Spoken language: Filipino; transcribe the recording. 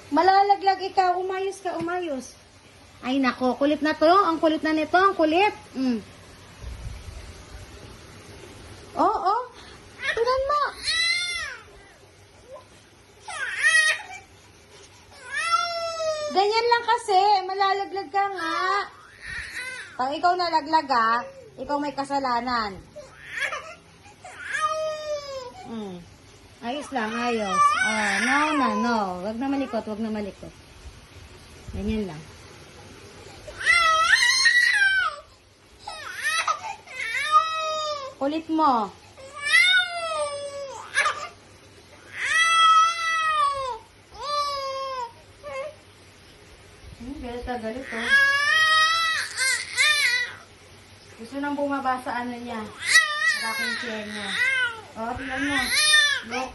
Malalaglag ikaw. Umayos ka, umayos. Ay, nako. Kulit na to. Ang kulit na nito. Ang kulit. Oo. Tingnan mo. Ganyan lang kasi. Malalaglag ka nga. Pag ikaw nalaglag ikaw may kasalanan. Ayos lang, ayos. No. Wag na malikot, wag na malikot. Ganyan lang. Kulit mo. Galit ka, galit oh. Gusto nang bumaba sa ano niya. Sa aking chair niya. Oh, tingnan mo. Look.